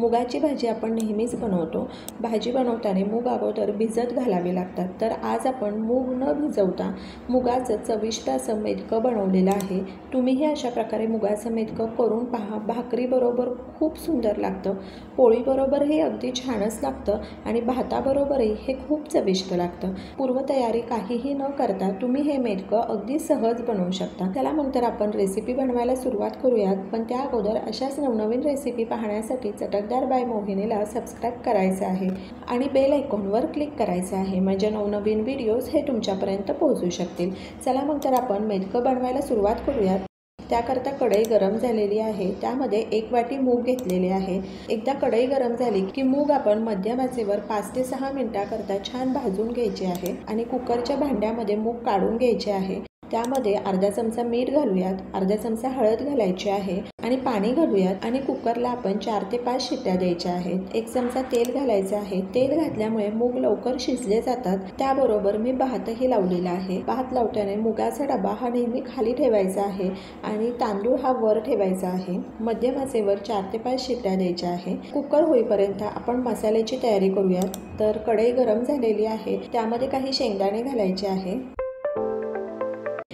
मुगाची भाजी आपण नेहमीच बनवतो। भाजी बनवताना मूग अगोदर भिजत घालावे लागतात, तर आज आपण मूग न भिजवता मुगाचं चविष्ट असं मेथकं बनवलेलं आहे। तुम्हीही अशा प्रकारे मुगाचं मेथकं करून पहा, भाकरीबरोबर खूप सुंदर लागतं, पोळीबरोबर हे अगदी छानच लागतं आणि भाताबरोबरही हे खूप चविष्ट लागतं। पूर्वतयारी काहीही न करता तुम्ही हे मेथकं अगदी सहज बनवू शकता। चला मग तर आपण रेसिपी बनवायला सुरुवात करूयात, पण त्या अगोदर अशाच नवनवीन रेसिपी पाहण्यासाठी चटकदार बाय मोहिनीला सबस्क्राईब करायचं आहे आणि बेल आयकॉनवर क्लिक करायचं आहे, म्हणजे नवनवीन व्हिडिओज हे तुमच्यापर्यंत पोहोचू शकतील। चला मग तर आपण मेथकं बनवायला सुरुवात करूयात। त्याकरता कढई गरम झालेली आहे, त्यामध्ये 1 वाटी मूग घेतलेले आहे। एकदा कढई गरम झाली की मूग आपण मध्यम आचेवर 5 ते 6 मिनिटाकरता छान भाजून घ्यायचे आहे आणि कुकरच्या भांड्यामध्ये मूग काढून घ्यायचे आहे। त्यामध्ये अर्धा चमचा मीठ घालूयात, अर्धा चमचा हळद घालायची आहे आणि पाणी घालूयात आणि कुकरला आपण 4 ते 5 शिट्ट्या द्यायच्या आहेत। 1 चमचा तेल घालायचं आहे। तेल घातल्यामुळे मूग लवकर शिजले जातात। त्याबरोबर मी भातही लावलेला आहे। भात लावताना मुगाचा डबा हा नेहमी खाली ठेवायचा आहे आणि तांदूळ हा वर ठेवायचा आहे। मध्यम आचेवर 4 ते 5 शिट्ट्या द्यायच्या आहे। कुकर होईपर्यंत आपण मसाल्याची तयारी करूयात। तर कढई गरम झालेली आहे, त्यामध्ये काही शेंगदाणे घालायचे आहे।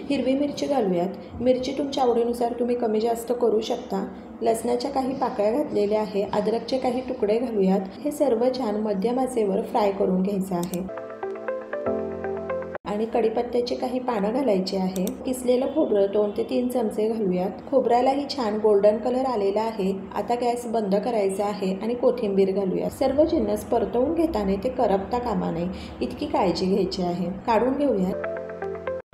हिरवी मिरची घालूयात। मिरची तुमच्या आवडीनुसार तुम्ही कमी जास्त करू शकता। लसणाच्या काही पाकळ्या घातलेल्या आहे, अद्रकचे काही तुकडे घालूयात। हे सर्व छान मध्यम आचेवर फ्राय करून घ्यायचं आहे आणि कढीपत्त्याची काही पानं घालायची आहे। किसलेलं खोबरं 2 ते 3 चमचे घालूयात। खोबऱ्यालाही छान गोल्डन कलर आलेला आहे। आता गॅस बंद करायचा आहे आणि कोथिंबीर घालूयात। सर्व जिन्नस परतवून घेताना ते करपता कामा नये इतकी काळजी घ्यायची आहे। काढून घेऊयात।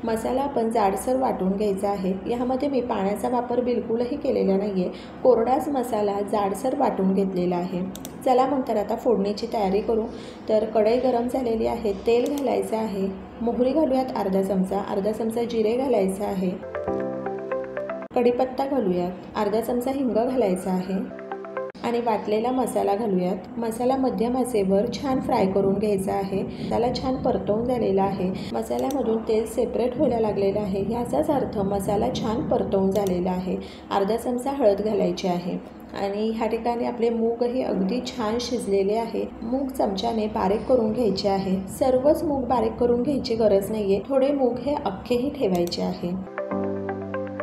मसाला आपण जाडसर वाटून घ्यायचा आहे। यामध्ये मी पाण्याचा वापर बिलकुलही केलेला नाही आहे, कोरडाच मसाला जाडसर वाटून घेतलेला आहे। चला मग तर आता फोडणीची तयारी करू। तर कढई गरम झालेली आहे, तेल घालायचं आहे, मोहरी घालूयात अर्धा चमचा जिरे घालायचं आहे, कढीपत्ता घालूयात, अर्धा चमचा हिंग घालायचा आहे आणि वाटलेला मसाला घालूयात। मसाला मध्यम आचेवर छान फ्राय करून घ्यायचा आहे। मसाला छान परतवून झालेला आहे, मसाल्यामधून तेल सेपरेट व्हायला लागलेलं आहे, याचाच अर्थ मसाला छान परतवून झालेला आहे। अर्धा चमचा हळद घालायची आहे आणि ह्या ठिकाणी आपले मूग हे अगदी छान शिजलेले आहे। मूग चमच्याने बारीक करून घ्यायचे आहे। सर्वच मूग बारीक करून घ्यायची गरज नाहीये, थोडे मूग हे अख्खेही ठेवायचे आहे।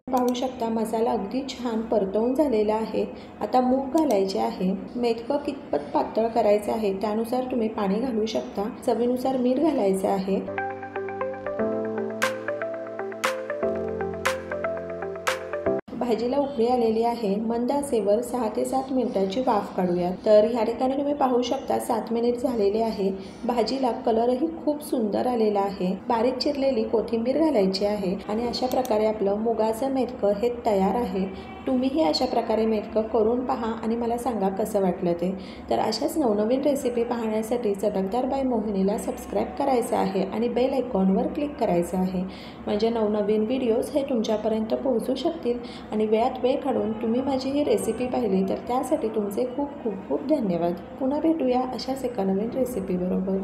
पाहू शकता मसाला अगदी छान परतवून झालेला आहे। आता मूग घालायचे आहे। मेथकं कितपत पातळ करायचे आहे त्यानुसार तुम्ही पाणी घालू शकता। चवीनुसार मीठ घालायचे आहे। भाजीला उकळी आलेली आहे, मंद आचेवर 6 ते 7 मिनिटाची वाफ काढूयात। तर ह्या ठिकाणी तुम्ही पाहू शकता 7 मिनिट झालेले आहे। भाजीला कलरही खूप सुंदर आलेला आहे। बारीक चिरलेली कोथिंबीर घालायची आहे आणि अशा प्रकारे आपलं मुगाचं मेथकं हे तयार आहे। तुम्हीही अशा प्रकारे मेथकं करून पहा आणि मला सांगा कसं वाटलं ते। तर अशाच नवनवीन रेसिपी पाहण्यासाठी चटकदार बाय मोहिनीला सबस्क्राईब करायचं आहे आणि बेल आयकॉनवर क्लिक करायचं आहे, म्हणजे नवनवीन व्हिडिओज हे तुमच्यापर्यंत पोहोचू शकतील आणि वेळात वेळ काढून तुम्ही माझी ही रेसिपी पाहिली तर त्यासाठी तुमचे खूप खूप खूप धन्यवाद। पुन्हा भेटूया अशाच एका नवीन रेसिपीबरोबर।